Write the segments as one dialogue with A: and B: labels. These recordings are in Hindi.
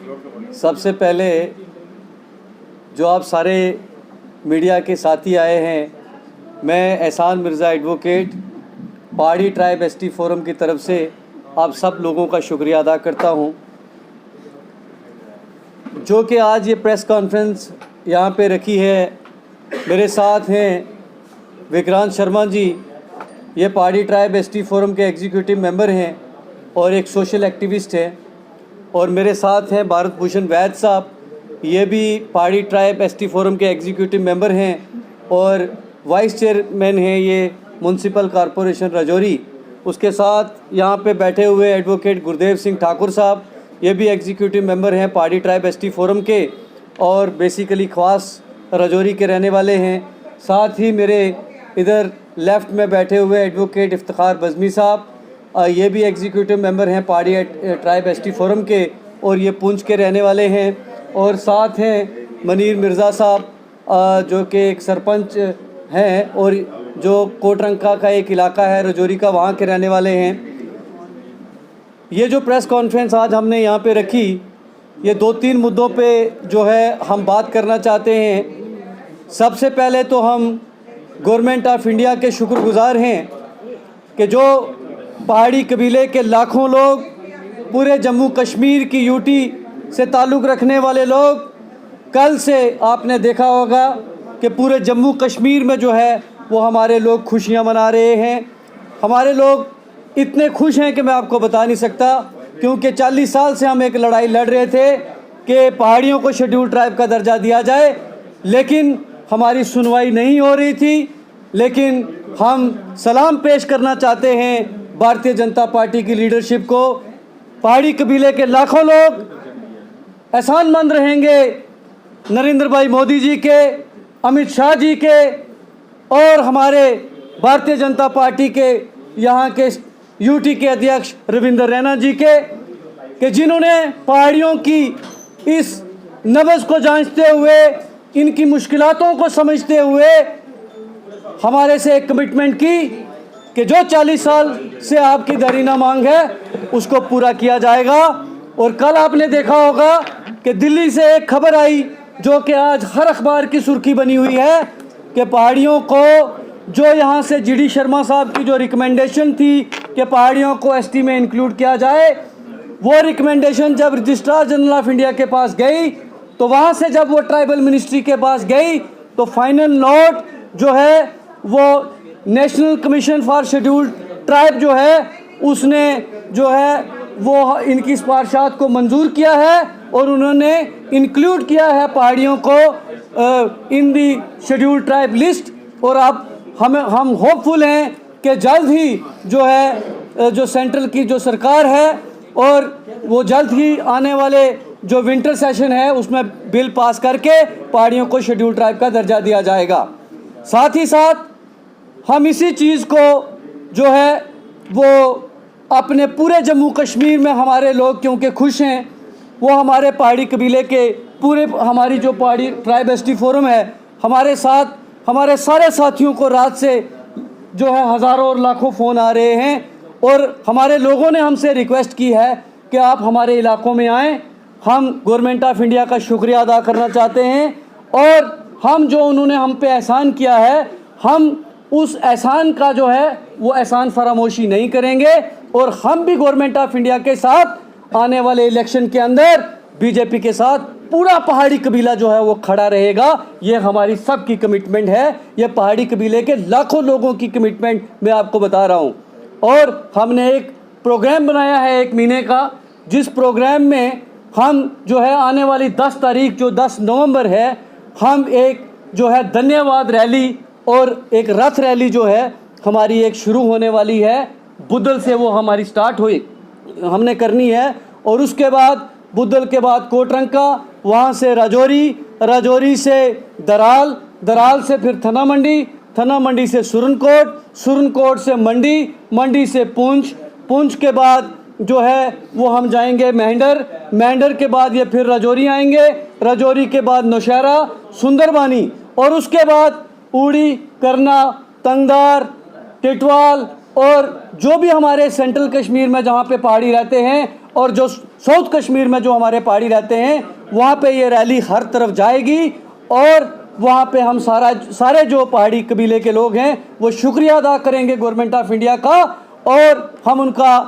A: सबसे पहले जो आप सारे मीडिया के साथी आए हैं, मैं एहसान मिर्ज़ा एडवोकेट पहाड़ी ट्राइब एसटी फोरम की तरफ से आप सब लोगों का शुक्रिया अदा करता हूं, जो कि आज ये प्रेस कॉन्फ्रेंस यहाँ पे रखी है। मेरे साथ हैं विक्रांत शर्मा जी, ये पहाड़ी ट्राइब एसटी फोरम के एग्जीक्यूटिव मेंबर हैं और एक सोशल एक्टिविस्ट हैं, और मेरे साथ हैं भारत भूषण वैद साहब, ये भी पहाड़ी ट्राइब एसटी फोरम के एग्जीक्यूटिव मेंबर हैं और वाइस चेयरमैन हैं ये म्यूनसिपल कॉरपोरेशन राजौरी। उसके साथ यहाँ पे बैठे हुए एडवोकेट गुरदेव सिंह ठाकुर साहब, ये भी एग्जीक्यूटिव मेंबर हैं पहाड़ी ट्राइब एसटी फोरम के और बेसिकली ख्वास राजौरी के रहने वाले हैं। साथ ही मेरे इधर लेफ़्ट में बैठे हुए एडवोकेट इफ्तिखार बज़मी साहब, ये भी एग्जीक्यूटिव मेंबर हैं पहाड़ी ट्राइब एसटी फोरम के और ये पुंछ के रहने वाले हैं। और साथ हैं मनीर मिर्ज़ा साहब, जो कि एक सरपंच हैं और जो कोटरंका का एक इलाका है राजौरी का, वहाँ के रहने वाले हैं। ये जो प्रेस कॉन्फ्रेंस आज हमने यहाँ पे रखी, ये 2-3 मुद्दों पे जो है हम बात करना चाहते हैं। सबसे पहले तो हम गवर्नमेंट ऑफ इंडिया के शुक्रगुज़ार हैं कि जो पहाड़ी कबीले के लाखों लोग, पूरे जम्मू कश्मीर की यूटी से ताल्लुक़ रखने वाले लोग, कल से आपने देखा होगा कि पूरे जम्मू कश्मीर में जो है वो हमारे लोग खुशियां मना रहे हैं। हमारे लोग इतने खुश हैं कि मैं आपको बता नहीं सकता, क्योंकि 40 साल से हम एक लड़ाई लड़ रहे थे कि पहाड़ियों को शेड्यूल ट्राइब का दर्जा दिया जाए, लेकिन हमारी सुनवाई नहीं हो रही थी। लेकिन हम सलाम पेश करना चाहते हैं भारतीय जनता पार्टी की लीडरशिप को। पहाड़ी कबीले के लाखों लोग एहसानमंद रहेंगे नरेंद्र भाई मोदी जी के, अमित शाह जी के और हमारे भारतीय जनता पार्टी के यहाँ के यूटी के अध्यक्ष रविंद्र रैना जी के, कि जिन्होंने पहाड़ियों की इस नब्ज़ को जांचते हुए, इनकी मुश्किलातों को समझते हुए हमारे से एक कमिटमेंट की कि जो 40 साल से आपकी दरीना मांग है उसको पूरा किया जाएगा। और कल आपने देखा होगा कि दिल्ली से एक खबर आई, जो कि आज हर अखबार की सुर्खी बनी हुई है, कि पहाड़ियों को जो यहाँ से जीडी शर्मा साहब की जो रिकमेंडेशन थी कि पहाड़ियों को एसटी में इंक्लूड किया जाए, वो रिकमेंडेशन जब रजिस्ट्रार जनरल ऑफ इंडिया के पास गई, तो वहाँ से जब वो ट्राइबल मिनिस्ट्री के पास गई, तो फाइनल नोट जो है वो national commission for scheduled tribe जो है उसने जो है वो इनकी सिफारिशात को मंजूर किया है और उन्होंने इंक्लूड किया है पहाड़ियों को इन दी शेड्यूल्ड ट्राइब लिस्ट। और अब हम होपफुल हैं कि जल्द ही जो है जो सेंट्रल की जो सरकार है और वो जल्द ही आने वाले जो विंटर सेशन है उसमें बिल पास करके पहाड़ियों को शेड्यूल्ड ट्राइब का दर्जा दिया जाएगा। साथ ही साथ हम इसी चीज़ को जो है वो अपने पूरे जम्मू कश्मीर में हमारे लोग क्योंकि खुश हैं, वो हमारे पहाड़ी कबीले के पूरे हमारी जो पहाड़ी ट्राइब एसटी फोरम है, हमारे साथ हमारे सारे साथियों को रात से जो है हज़ारों और लाखों फ़ोन आ रहे हैं और हमारे लोगों ने हमसे रिक्वेस्ट की है कि आप हमारे इलाकों में आएँ। हम गवर्नमेंट ऑफ इंडिया का शुक्रिया अदा करना चाहते हैं और हम जो उन्होंने हम पे एहसान किया है, हम उस एहसान का जो है वो एहसान फरामोशी नहीं करेंगे और हम भी गवर्नमेंट ऑफ इंडिया के साथ आने वाले इलेक्शन के अंदर बीजेपी के साथ पूरा पहाड़ी कबीला जो है वो खड़ा रहेगा। ये हमारी सब की कमिटमेंट है, ये पहाड़ी कबीले के लाखों लोगों की कमिटमेंट मैं आपको बता रहा हूँ। और हमने एक प्रोग्राम बनाया है 1 महीने का, जिस प्रोग्राम में हम जो है आने वाली 10 तारीख जो 10 नवंबर है, हम एक जो है धन्यवाद रैली और एक रथ रैली जो है हमारी एक शुरू होने वाली है। बुद्धल से वो हमारी स्टार्ट हुई हमने करनी है और उसके बाद बुद्धल के बाद कोटरंका, वहाँ से राजौरी, राजौरी से दराल, दराल से फिर थना मंडी, थना मंडी से सुरनकोट, सुरनकोट से मंडी, मंडी से पुंछ, पुंछ के बाद जो है वो हम जाएंगे मेहंडर, मेहंडर के बाद ये फिर राजौरी आएंगे, राजौरी के बाद नौशहरा, सुंदरबानी और उसके बाद उड़ी, करना, तंगदार, टिटवाल और जो भी हमारे सेंट्रल कश्मीर में जहाँ पे पहाड़ी रहते हैं और जो साउथ कश्मीर में जो हमारे पहाड़ी रहते हैं वहाँ पे ये रैली हर तरफ जाएगी और वहाँ पे हम सारे जो पहाड़ी कबीले के लोग हैं वो शुक्रिया अदा करेंगे गवर्नमेंट ऑफ इंडिया का, और हम उनका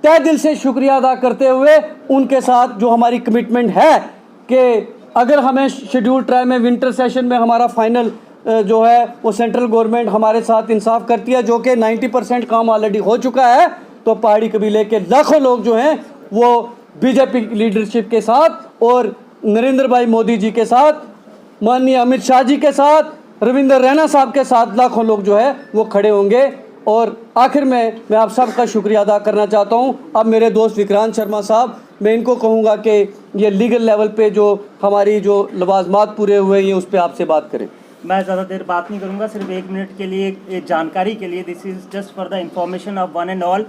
A: तहे दिल से शुक्रिया अदा करते हुए उनके साथ जो हमारी कमिटमेंट है कि अगर हमें शेड्यूल ट्राइब में विंटर सेशन में हमारा फाइनल जो है वो सेंट्रल गवर्नमेंट हमारे साथ इंसाफ करती है, जो कि 90% काम ऑलरेडी हो चुका है, तो पहाड़ी कबीले के लाखों लोग जो हैं वो बीजेपी लीडरशिप के साथ और नरेंद्र भाई मोदी जी के साथ, माननीय अमित शाह जी के साथ, रविंदर रैना साहब के साथ लाखों लोग जो है वो खड़े होंगे। और आखिर में मैं आप सबका शुक्रिया अदा करना चाहता हूं। अब मेरे दोस्त विक्रांत शर्मा साहब, मैं इनको कहूँगा कि ये लीगल लेवल पे जो हमारी जो लवाजमात पूरे हुए हैं उस पर आपसे बात करें।
B: मैं ज़्यादा देर बात नहीं करूँगा, सिर्फ 1 मिनट के लिए एक जानकारी के लिए, this is just for the information of one and all,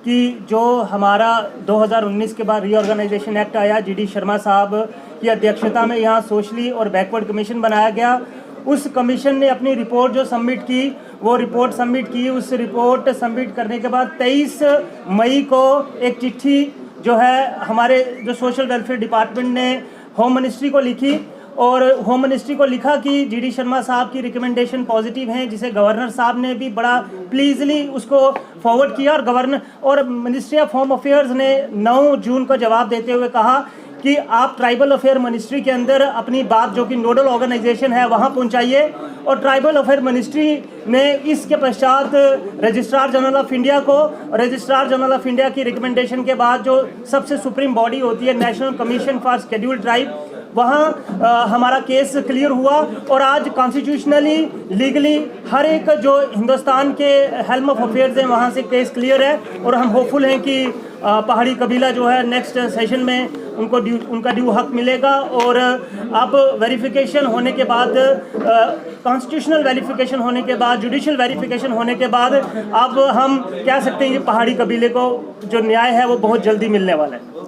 B: कि जो हमारा 2019 के बाद रीऑर्गेनाइजेशन एक्ट आया, जीडी शर्मा साहब की अध्यक्षता में यहाँ सोशली और बैकवर्ड कमीशन बनाया गया। उस कमीशन ने अपनी रिपोर्ट जो सबमिट की, वो रिपोर्ट सबमिट की। उस रिपोर्ट सबमिट करने के बाद 23 मई को एक चिट्ठी जो है हमारे जो सोशल वेलफेयर डिपार्टमेंट ने होम मिनिस्ट्री को लिखी, और होम मिनिस्ट्री को लिखा कि जीडी शर्मा साहब की रिकमेंडेशन पॉजिटिव हैं, जिसे गवर्नर साहब ने भी बड़ा प्लीजली उसको फॉरवर्ड किया। और गवर्नर और मिनिस्ट्री ऑफ होम अफेयर्स ने 9 जून को जवाब देते हुए कहा कि आप ट्राइबल अफेयर मिनिस्ट्री के अंदर अपनी बात जो कि नोडल ऑर्गेनाइजेशन है वहाँ पहुँचाइए। और ट्राइबल अफेयर मिनिस्ट्री ने इसके पश्चात रजिस्ट्रार जनरल ऑफ इंडिया को, रजिस्ट्रार जनरल ऑफ इंडिया की रिकमेंडेशन के बाद जो सबसे सुप्रीम बॉडी होती है national commission for scheduled tribe, वहाँ हमारा केस क्लियर हुआ। और आज कॉन्स्टिट्यूशनली लीगली हर एक जो हिंदुस्तान के हेल्म ऑफ अफेयर्स हैं वहाँ से केस क्लियर है। और हम होपफुल हैं कि पहाड़ी कबीला जो है नेक्स्ट सेशन में उनका ड्यू हक मिलेगा। और अब वेरिफिकेशन होने के बाद, कॉन्स्टिट्यूशनल वेरिफिकेशन होने के बाद, जुडिशियल वेरिफिकेशन होने के बाद अब हम कह सकते हैं कि पहाड़ी कबीले को जो न्याय है वो बहुत जल्दी मिलने वाला है।